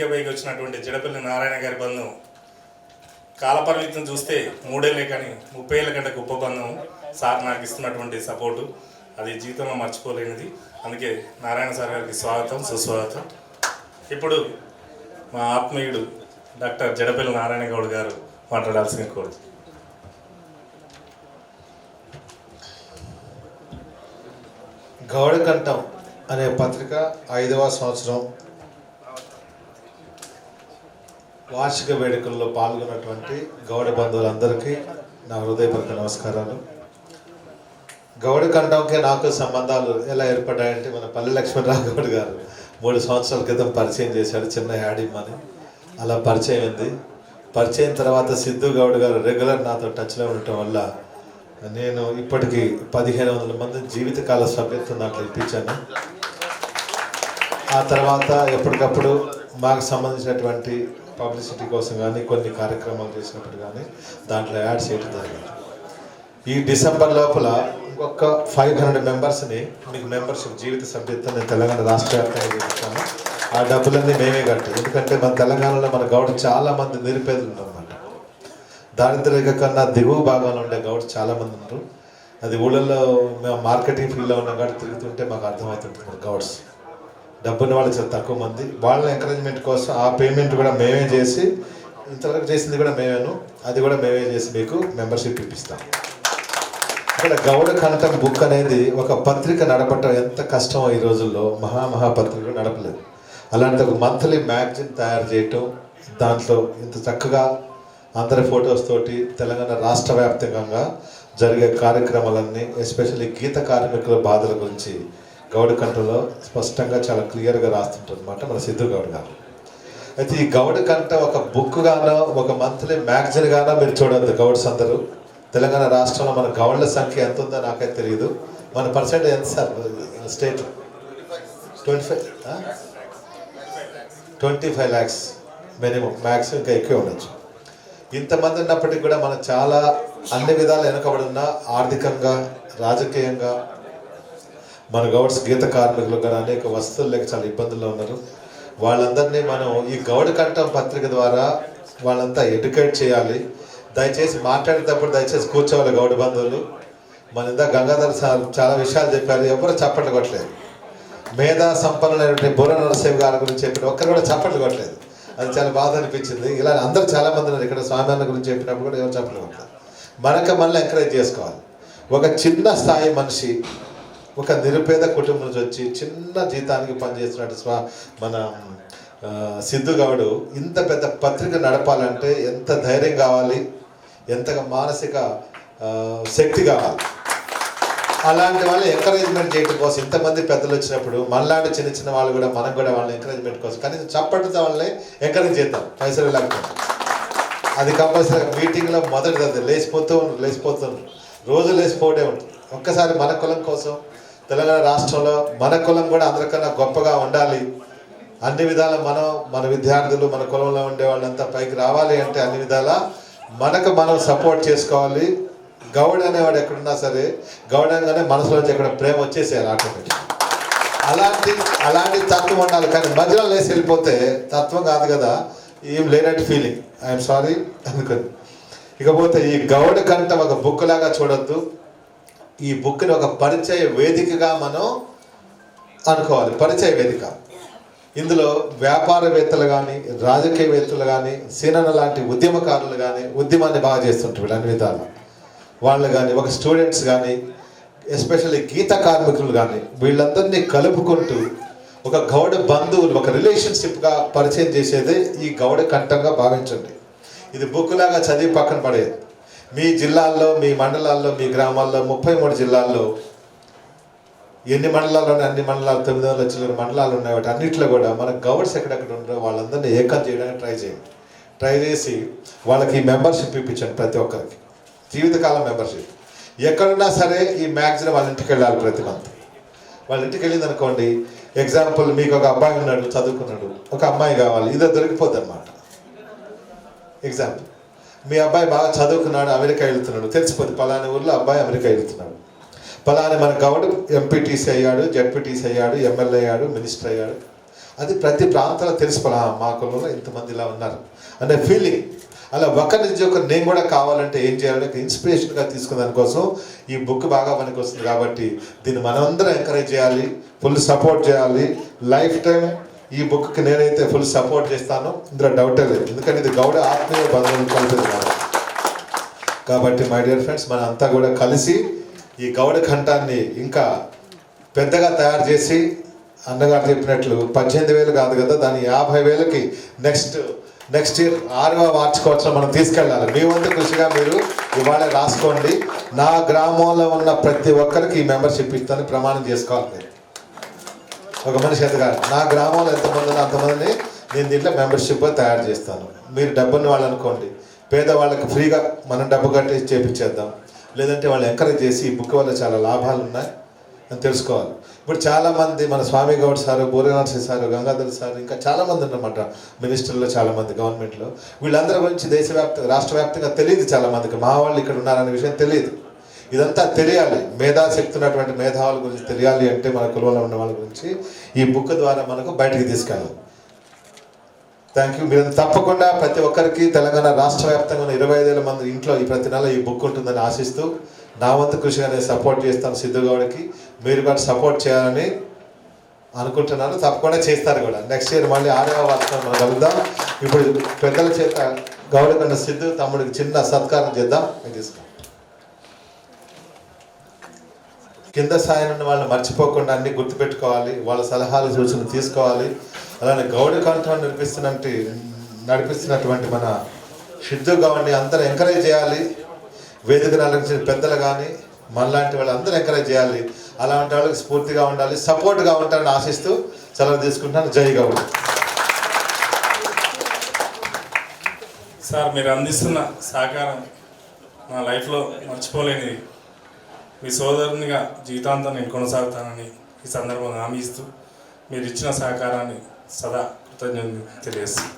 వేదికపైకి వచ్చినటువంటి జడపల్లి నారాయణ గారి బంధం కాలపరిమితిని చూస్తే 3 ఏళ్ళే కానీ 30 ఏళ్ళ కంటే గొప్ప బంధం. సార్ నాకు ఇస్తున్నటువంటి సపోర్టు అది జీవితంలో మర్చిపోలేనిది. అందుకే నారాయణ సార్ గారికి స్వాగతం, సుస్వాగతం. ఇప్పుడు మా ఆత్మీయుడు డాక్టర్ జడపల్లి నారాయణ గౌడ్ గారు మాట్లాడాల్సిన కోరు. గౌడకంఠం అనే పత్రిక 5వ సంవత్సరం వార్షిక వేడుకల్లో పాల్గొన్నటువంటి గౌడ బంధువులందరికీ నా హృదయపూర్వక నమస్కారాలు. గౌడకంఠంకి నాకు సంబంధాలు ఎలా ఏర్పడ్డాయంటే మన పల్లె లక్ష్మణరావు గౌడ్ గారు 3 సంవత్సరాల క్రితం పరిచయం చేశాడు, చిన్న యాడిమ్మని. అలా పరిచయం ఉంది. పరిచయం తర్వాత సిద్ధు గౌడ్ గారు రెగ్యులర్ నాతో టచ్లో ఉండటం వల్ల నేను ఇప్పటికీ 1500 మంది జీవితకాల సభ్యత్వం దాంట్లో ఇప్పించాను. ఆ తర్వాత ఎప్పటికప్పుడు మాకు సంబంధించినటువంటి పబ్లిసిటీ కోసం కానీ కొన్ని కార్యక్రమాలు చేసినప్పుడు కానీ దాంట్లో యాడ్ చేయడం జరిగింది. ఈ డిసెంబర్ లోపల ఇంకొక 500 మెంబర్స్ని మీకు మెంబర్షిప్ జీవిత సభ్యత్వం నేను తెలంగాణ రాష్ట్ర వ్యాప్తంగా చేస్తాను. ఆ డబ్బులన్నీ మేమే కట్టాం. ఎందుకంటే మన తెలంగాణలో మన గౌడ చాలామంది నిరుపేదలు ఉన్నారన్నమాట. దారిద్ర్య కన్నా దిగువ భాగంలో ఉండే గౌడ్స్ చాలామంది ఉన్నారు. అది ఊళ్ళల్లో మేము మార్కెటింగ్ ఫీల్డ్లో ఉన్న కాడ తిరుగుతుంటే మాకు అర్థమవుతుంటుంది. గౌడ్స్ డబ్బున్న వాళ్ళు చాలా తక్కువ మంది. వాళ్ళ ఎంకరేజ్మెంట్ కోసం ఆ పేమెంట్ కూడా మేమే చేసి, ఇంతవరకు చేసింది కూడా మేమేను, అది కూడా మేమే చేసి మీకు మెంబర్షిప్ ఇప్పిస్తాం. ఇక్కడ గౌడకంఠం బుక్ అనేది ఒక పత్రిక నడపటం ఎంత కష్టమో ఈ రోజుల్లో. మహాపత్రిక నడపలేదు. అలాంటి ఒక మంత్లీ మ్యాగజైన్ తయారు చేయటం, దాంట్లో ఇంత చక్కగా అందరి ఫొటోస్ తోటి తెలంగాణ రాష్ట్ర వ్యాప్తంగా జరిగే కార్యక్రమాలన్నీ, ఎస్పెషల్లీ గీత కార్మికుల బాధల గురించి గౌడకంఠంలో స్పష్టంగా చాలా క్లియర్గా రాస్తుంటారు అనమాట మన సిద్ధు గౌడ్ గారు. అయితే ఈ గౌడకంఠ ఒక బుక్ గానో ఒక మంత్లీ మ్యాగజైన్ గానో మీరు చూడద్దు. గౌడ్స్ అందరూ తెలంగాణ రాష్ట్రంలో మన గౌడ్ల సంఖ్య ఎంత ఉందో నాకైతే తెలియదు. మన పర్సెంటేజ్ ఎంత sir state? 25 lakhs minimum, maximum ఇంకా ఎక్కువ ఉండొచ్చు. ఇంతమంది ఉన్నప్పటికీ కూడా మనం చాలా అన్ని విధాలు వెనుకబడి ఉన్న, ఆర్థికంగా రాజకీయంగా మన గౌడ్స్ గీత కార్మికులు కానీ అనేక వస్తువులు లేక చాలా ఇబ్బందుల్లో ఉన్నారు. వాళ్ళందరినీ మనం ఈ గౌడకంఠం పత్రిక ద్వారా వాళ్ళంతా ఎడ్యుకేట్ చేయాలి. దయచేసి మాట్లాడేటప్పుడు దయచేసి కూర్చోవాలి గౌడ బంధువులు. మన ఇందా గంగాధర్ సార్ చాలా విషయాలు చెప్పారు, ఎవరు చప్పట్లు కొట్టలేదు. మేధా సంపన్నులైనటువంటి బుర్ర నరసింహ గారి గురించి చెప్పిన ఒక్కరు కూడా చప్పట్లు కొట్టలేదు. అది చాలా బాధ అనిపించింది. ఇలా అందరూ చాలామంది ఉన్నారు ఇక్కడ. స్వామి గురించి చెప్పినప్పుడు కూడా ఎవరు చప్పట్లు కొట్టలేదు. మళ్ళీ ఎంకరేజ్ చేసుకోవాలి. ఒక చిన్న స్థాయి మనిషి ఒక నిరుపేద కుటుంబం నుంచి వచ్చి చిన్న జీతానికి పనిచేస్తున్నట్టు మన సిద్ధు గౌడు ఇంత పెద్ద పత్రిక నడపాలంటే ఎంత ధైర్యం కావాలి, ఎంతగా మానసిక శక్తి కావాలి. అలాంటి వాళ్ళు ఎంకరేజ్మెంట్ చేయడం కోసం ఇంతమంది పెద్దలు వచ్చినప్పుడు మనలాంటి చిన్న వాళ్ళు కూడా మనం కూడా వాళ్ళని ఎంకరేజ్మెంట్ కోసం కనీసం చప్పటితో వాళ్ళని ఎంకరేజ్ చేద్దాం. పైసలు లేకపోతే అది కంపల్సరీ మీటింగ్లో మొదటిది. అది లేచిపోతున్నారు రోజు లేచిపోవడే ఉంటుంది. ఒక్కసారి మన కులం కోసం తెలంగాణ రాష్ట్రంలో మన కులం కూడా అందరికన్నా గొప్పగా ఉండాలి. అన్ని విధాల మన విద్యార్థులు మన కులంలో ఉండే వాళ్ళంతా పైకి రావాలి అంటే అన్ని విధాల మనం సపోర్ట్ చేసుకోవాలి. గౌడ్ అనేవాడు ఎక్కడున్నా సరే గౌడ్ అనగానే మనసులోంచి ఎక్కడ ప్రేమ వచ్చేసేయాలి ఆటోమేటిక్. అలాంటి తత్వం ఉండాలి. కానీ మధ్యలో లేసి వెళ్ళిపోతే తత్వం కాదు కదా, ఏం లేనట్టు ఫీలింగ్. ఐఎమ్ సారీ అందుకని. ఇకపోతే ఈ గౌడకంఠం ఒక బుక్ లాగా చూడొద్దు. ఈ బుక్ని ఒక పరిచయ వేదికగా మనం అనుకోవాలి. పరిచయ వేదిక. ఇందులో వ్యాపారవేత్తలు కానీ, రాజకీయవేత్తలు కానీ, సీనన్న లాంటి ఉద్యమకారులు కానీ, ఉద్యమాన్ని బాగా చేస్తుంటారు అన్ని విధాలు వాళ్ళు కానీ, ఒక స్టూడెంట్స్ కానీ, ఎస్పెషల్లీ గీత కార్మికులు కానీ, వీళ్ళందరినీ కలుపుకుంటూ ఒక గౌడ బంధువులు ఒక రిలేషన్షిప్గా పరిచయం చేసేదే ఈ గౌడకంఠంగా భావించండి. ఇది బుక్ లాగా చదివి పక్కన పడేది. మీ జిల్లాల్లో, మీ మండలాల్లో, మీ గ్రామాల్లో 33 జిల్లాల్లో ఎన్ని మండలాలు ఉన్నాయి? అన్ని మండలాలు 900 చిల్లర మండలాలు ఉన్నాయి. వాటి అన్నింటిలో కూడా మన గౌడ్స్ ఎక్కడెక్కడ ఉంటారో వాళ్ళందరినీ ఏకం చేయడానికి ట్రై చేయండి. ట్రై చేసి వాళ్ళకి మెంబర్షిప్ ఇప్పించండి. ప్రతి ఒక్కరికి జీవితకాలం మెంబర్షిప్. ఎక్కడున్నా సరే ఈ మ్యాగజైన్ వాళ్ళ ఇంటికి వెళ్ళాలి. ప్రతి మంత్ వాళ్ళ ఇంటికి వెళ్ళింది అనుకోండి, ఎగ్జాంపుల్ మీకు ఒక అబ్బాయి ఉన్నాడు, చదువుకున్నాడు, ఒక అమ్మాయి కావాలి, ఇదో దొరికిపోద్ది అనమాట. ఎగ్జాంపుల్ మీ అబ్బాయి బాగా చదువుకున్నాడు, అమెరికా వెళ్తున్నాడు, తెలిసిపోద్ది పలాని ఊర్లో అబ్బాయి అమెరికా వెళ్తున్నాడు. పలాని మన గౌడ్ ఎంపీటీసీ అయ్యాడు, జడ్పీటీసీ అయ్యాడు, ఎమ్మెల్యే అయ్యాడు, మినిస్టర్ అయ్యాడు. అది ప్రతి ప్రాంతంలో తెలిసిపోలా మా కులంలో ఇంతమంది ఇలా ఉన్నారు అనే ఫీలింగ్. అలా ఒకరి నుంచి ఒకరు నేను కూడా కావాలంటే ఏం చేయాలి ఇన్స్పిరేషన్గా తీసుకున్న దానికోసం ఈ బుక్ బాగా పనికి వస్తుంది. కాబట్టి దీన్ని మనమందరం ఎంకరేజ్ చేయాలి, ఫుల్ సపోర్ట్ చేయాలి. లైఫ్ టైం ఈ బుక్కి నేనైతే ఫుల్ సపోర్ట్ చేస్తాను, ఇందులో డౌటే లేదు. ఎందుకంటే ఇది గౌడ ఆత్మీయ బంధువులు కలిపేది కాబట్టి మై డియర్ ఫ్రెండ్స్, మన అంతా కూడా కలిసి ఈ గౌడ కంఠాన్ని ఇంకా పెద్దగా తయారు చేసి అన్నగారు చెప్పినట్లు 18,000 కాదు కదా, దాన్ని 50,000కి నెక్స్ట్ ఇయర్ 6వ వార్షికోత్సవం మనం తీసుకెళ్ళాలి. మీ వంతు కృషిగా మీరు ఇవాళ రాసుకోండి. నా గ్రామంలో ఉన్న ప్రతి ఒక్కరికి ఈ మెంబర్షిప్ ఇస్తాను ప్రమాణం చేసుకోవాలి. మీరు ఒక మనిషి ఎదుగా నా గ్రామంలో ఎంతమంది ఉన్నా అంతమందిని నేను దీంట్లో మెంబర్షిప్ తయారు చేస్తాను. మీరు డబ్బుని వాళ్ళు అనుకోండి, పేదవాళ్ళకి ఫ్రీగా మనం డబ్బు కట్టి చేపించేద్దాం. లేదంటే వాళ్ళు ఎంకరేజ్ చేసి ఈ బుక్ వల్ల చాలా లాభాలు ఉన్నాయి అని తెలుసుకోవాలి. ఇప్పుడు చాలామంది మన స్వామి Goud sir, బూరనరసింహ sir, Gangadhar sir, ఇంకా చాలామంది ఉన్నమాట మినిస్టర్లో, చాలామంది గవర్నమెంట్లో. వీళ్ళందరి గురించి రాష్ట్ర వ్యాప్తంగా తెలియదు చాలామందికి. మా వాళ్ళు ఇక్కడ ఉన్నారనే విషయం తెలియదు. ఇదంతా తెలియాలి. మేధాశక్తి ఉన్నటువంటి మేధావుల గురించి తెలియాలి అంటే మన కులంలో ఉన్న వాళ్ళ గురించి ఈ బుక్ ద్వారా మనకు బయటికి తీసుకెళ్ళాలి. Thank you. మీరు తప్పకుండా ప్రతి ఒక్కరికి తెలంగాణ రాష్ట్ర వ్యాప్తంగా ఉన్న 25,000 మంది ఇంట్లో ఈ ప్రతి నెల ఈ బుక్ ఉంటుందని ఆశిస్తూ నా వంతు కృషిగా నేను సపోర్ట్ చేస్తాను సిద్ధు గౌడ్కి. మీరు కూడా సపోర్ట్ చేయాలని అనుకుంటున్నాను, తప్పకుండా చేస్తారు కూడా. నెక్స్ట్ ఇయర్ మళ్ళీ 6వ వార్షికోత్సవం మనం కలుద్దాం. ఇప్పుడు పెద్దల చేత గౌడ కన్నా సిద్ధు తమ్ముడికి చిన్న సత్కారం చేద్దాం. తీసుకో. కింద స్థాయి ఉన్న వాళ్ళని మర్చిపోకుండా అన్ని గుర్తుపెట్టుకోవాలి, వాళ్ళ సలహాలు సూచనలు తీసుకోవాలి. అలానే గౌడ కంఠం నడిపిస్తున్నటువంటి మన సిద్ధు గౌడ్ని అందరూ ఎంకరేజ్ చేయాలి. వేదికను అలంకరించిన పెద్దలు కానీ మనలాంటి వాళ్ళు అందరూ ఎంకరేజ్ చేయాలి. అలాంటి వాళ్ళకి స్ఫూర్తిగా ఉండాలి, సపోర్ట్గా ఉంటారని ఆశిస్తూ సెలవు తీసుకుంటాను. జై గౌడ్. సార్, మీరు అందిస్తున్న సహకారం నా లైఫ్లో మర్చిపోలేనిది. మీ సోదరునిగా జీవితాంతం నేను కొనసాగుతానని ఈ సందర్భంగా హామీ ఇస్తూ మీరు ఇచ్చిన సహకారాన్ని సదా కృతజ్ఞతలు తెలియజేస్తాను.